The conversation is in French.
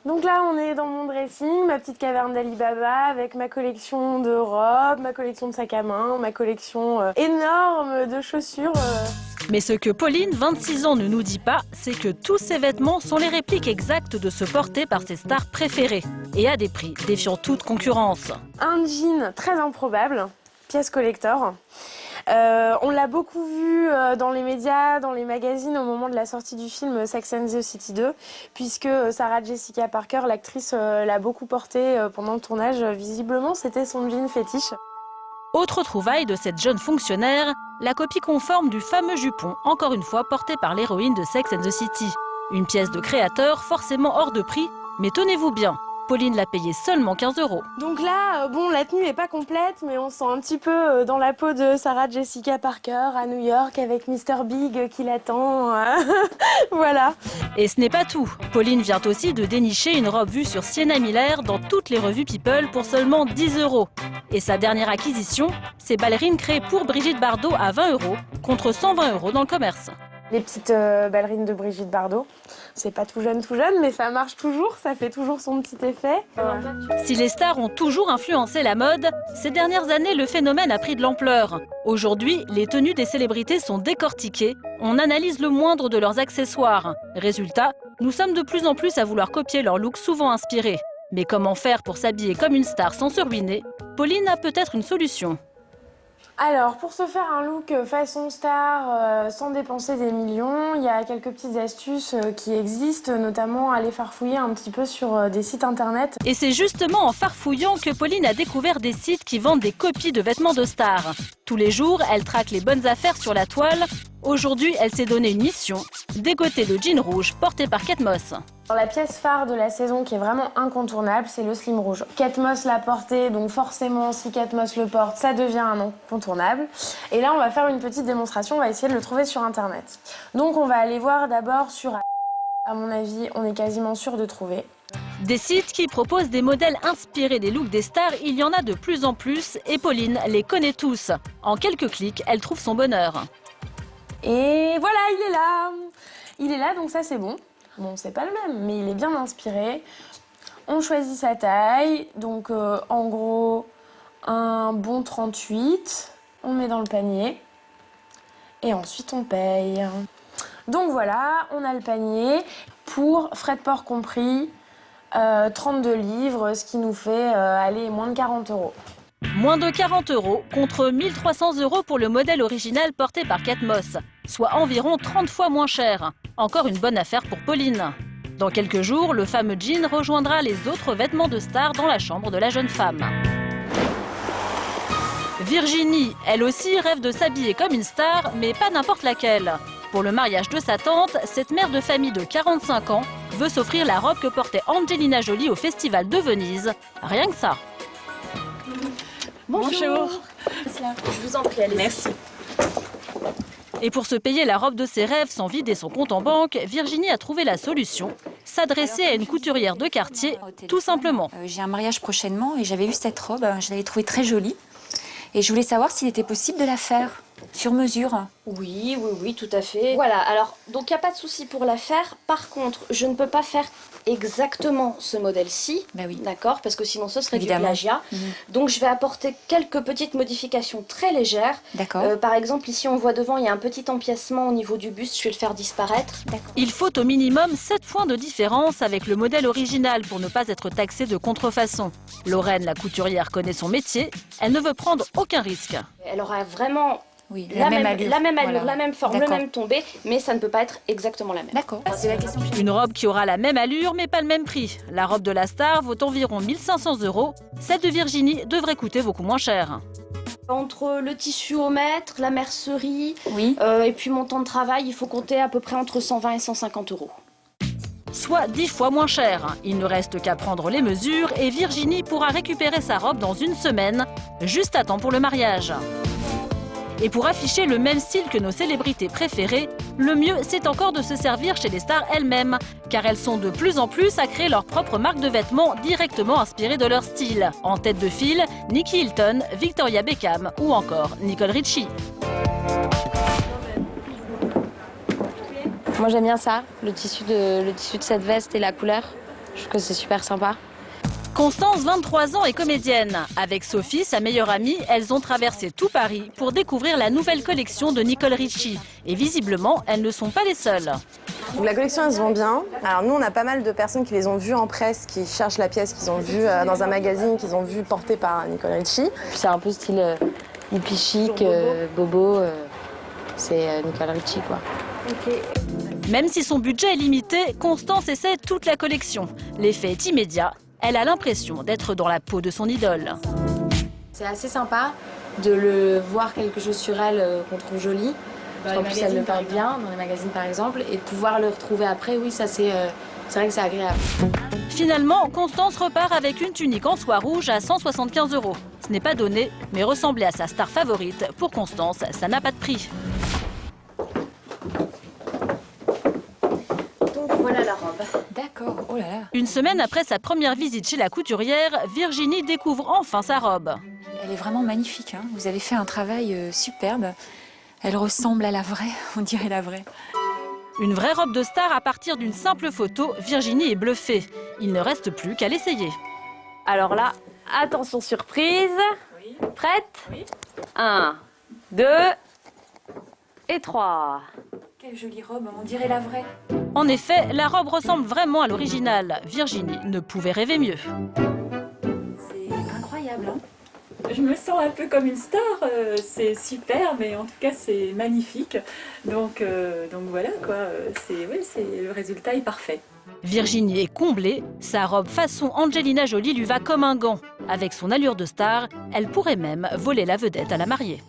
Donc là, on est dans mon dressing, ma petite caverne d'Ali Baba, avec ma collection de robes, ma collection de sacs à main, ma collection énorme de chaussures. Mais ce que Pauline, 26 ans, ne nous dit pas, c'est que tous ces vêtements sont les répliques exactes de ceux portés par ses stars préférées. Et à des prix défiant toute concurrence. Un jean très improbable, pièce collector. On l'a beaucoup vu dans les médias, dans les magazines au moment de la sortie du film Sex and the City 2, puisque Sarah Jessica Parker, l'actrice, l'a beaucoup porté pendant le tournage. Visiblement, c'était son jean fétiche. Autre trouvaille de cette jeune fonctionnaire, la copie conforme du fameux jupon, encore une fois porté par l'héroïne de Sex and the City. Une pièce de créateur forcément hors de prix, mais tenez-vous bien, Pauline l'a payé seulement 15 €. Donc là, bon, la tenue n'est pas complète, mais on se sent un petit peu dans la peau de Sarah Jessica Parker à New York avec Mr. Big qui l'attend. Voilà. Et ce n'est pas tout. Pauline vient aussi de dénicher une robe vue sur Sienna Miller dans toutes les revues People pour seulement 10 €. Et sa dernière acquisition, ces ballerines créées pour Brigitte Bardot à 20 € contre 120 € dans le commerce. Les petites ballerines de Brigitte Bardot. C'est pas tout jeune, mais ça marche toujours, ça fait toujours son petit effet. Si les stars ont toujours influencé la mode, ces dernières années, le phénomène a pris de l'ampleur. Aujourd'hui, les tenues des célébrités sont décortiquées. On analyse le moindre de leurs accessoires. Résultat, nous sommes de plus en plus à vouloir copier leur look souvent inspiré. Mais comment faire pour s'habiller comme une star sans se ruiner? Pauline a peut-être une solution. Alors, pour se faire un look façon star sans dépenser des millions, il y a quelques petites astuces qui existent, notamment aller farfouiller un petit peu sur des sites internet. Et c'est justement en farfouillant que Pauline a découvert des sites qui vendent des copies de vêtements de stars. Tous les jours, elle traque les bonnes affaires sur la toile. Aujourd'hui, elle s'est donné une mission, dégoter le jean rouge porté par Kate Moss. La pièce phare de la saison qui est vraiment incontournable, c'est le slim rouge. Kate Moss l'a porté, donc forcément, si Kate Moss le porte, ça devient un incontournable. Et là, on va faire une petite démonstration, on va essayer de le trouver sur Internet. Donc, on va aller voir d'abord sur... À mon avis, on est quasiment sûr de trouver. Des sites qui proposent des modèles inspirés des looks des stars, il y en a de plus en plus et Pauline les connaît tous. En quelques clics, elle trouve son bonheur. Et voilà, il est là. Il est là, donc ça, c'est bon. Bon, c'est pas le même, mais il est bien inspiré. On choisit sa taille, donc en gros, un bon 38. On met dans le panier et ensuite on paye. Donc voilà, on a le panier pour frais de port compris, 32 livres, ce qui nous fait aller moins de 40 €. Moins de 40 € contre 1 300 € pour le modèle original porté par Kate Moss, soit environ 30 fois moins cher. Encore une bonne affaire pour Pauline. Dans quelques jours, le fameux jean rejoindra les autres vêtements de star dans la chambre de la jeune femme. Virginie, elle aussi, rêve de s'habiller comme une star, mais pas n'importe laquelle. Pour le mariage de sa tante, cette mère de famille de 45 ans veut s'offrir la robe que portait Angelina Jolie au Festival de Venise. Rien que ça. Bonjour. Je vous en prie, allez. Merci. Et pour se payer la robe de ses rêves sans vider son compte en banque, Virginie a trouvé la solution, s'adresser à une couturière de quartier, tout simplement. J'ai un mariage prochainement et j'avais vu cette robe, je l'avais trouvée très jolie. Et je voulais savoir s'il était possible de la faire sur mesure. Oui, tout à fait. Voilà, alors, donc il n'y a pas de souci pour la faire. Par contre, je ne peux pas faire exactement ce modèle-ci, oui. D'accord, parce que sinon ce serait Évidemment. du plagiat. Donc je vais apporter quelques petites modifications très légères. D'accord. Par exemple, ici on voit devant, il y a un petit empiècement au niveau du buste, je vais le faire disparaître. Il faut au minimum 7 points de différence avec le modèle original pour ne pas être taxé de contrefaçon. Lorraine, la couturière, connaît son métier, elle ne veut prendre aucun risque. Elle aura vraiment... Oui, la même allure, voilà. la même forme, le D'accord. même tombé, mais ça ne peut pas être exactement la même. D'accord, c'est la question que j'ai. Une robe qui aura la même allure mais pas le même prix. La robe de la star vaut environ 1 500 €. Celle de Virginie devrait coûter beaucoup moins cher. Entre le tissu au mètre, la mercerie, Oui. et puis mon temps de travail, il faut compter à peu près entre 120 et 150 €. Soit 10 fois moins cher. Il ne reste qu'à prendre les mesures et Virginie pourra récupérer sa robe dans une semaine, juste à temps pour le mariage. Et pour afficher le même style que nos célébrités préférées, le mieux c'est encore de se servir chez les stars elles-mêmes, car elles sont de plus en plus à créer leur propre marque de vêtements directement inspirée de leur style. En tête de file, Nicky Hilton, Victoria Beckham ou encore Nicole Richie. Moi j'aime bien ça, le tissu de cette veste et la couleur. Je trouve que c'est super sympa. Constance, 23 ans, est comédienne. Avec Sophie, sa meilleure amie, elles ont traversé tout Paris pour découvrir la nouvelle collection de Nicole Richie. Et visiblement, elles ne sont pas les seules. Donc la collection, elle se vend bien. Alors nous, on a pas mal de personnes qui les ont vues en presse, qui cherchent la pièce, qu'ils ont vue dans un magazine, qu'ils ont vue portée par Nicole Richie. C'est un peu style hippie chic, bobo. C'est Nicole Richie, quoi. Même si son budget est limité, Constance essaie toute la collection. L'effet est immédiat. Elle a l'impression d'être dans la peau de son idole. C'est assez sympa de le voir quelque chose sur elle qu'on trouve joli. En plus, elle le porte bien, dans les magazines par exemple. Et de pouvoir le retrouver après, oui, ça c'est vrai que c'est agréable. Finalement, Constance repart avec une tunique en soie rouge à 175 €. Ce n'est pas donné, mais ressembler à sa star favorite, pour Constance, ça n'a pas de prix. Donc voilà la robe. D'accord, oh là là. Une semaine après sa première visite chez la couturière, Virginie découvre enfin sa robe. Elle est vraiment magnifique, hein. Vous avez fait un travail superbe. Elle ressemble à la vraie, on dirait la vraie. Une vraie robe de star à partir d'une simple photo, Virginie est bluffée. Il ne reste plus qu'à l'essayer. Alors là, attention surprise. Oui. Prête? Oui. 1, 2 et 3. Quelle jolie robe, on dirait la vraie. En effet, la robe ressemble vraiment à l'original. Virginie ne pouvait rêver mieux. C'est incroyable, hein. Je me sens un peu comme une star, c'est super, mais en tout cas c'est magnifique. Donc voilà quoi, le résultat est parfait. Virginie est comblée, sa robe façon Angelina Jolie lui va comme un gant. Avec son allure de star, elle pourrait même voler la vedette à la mariée.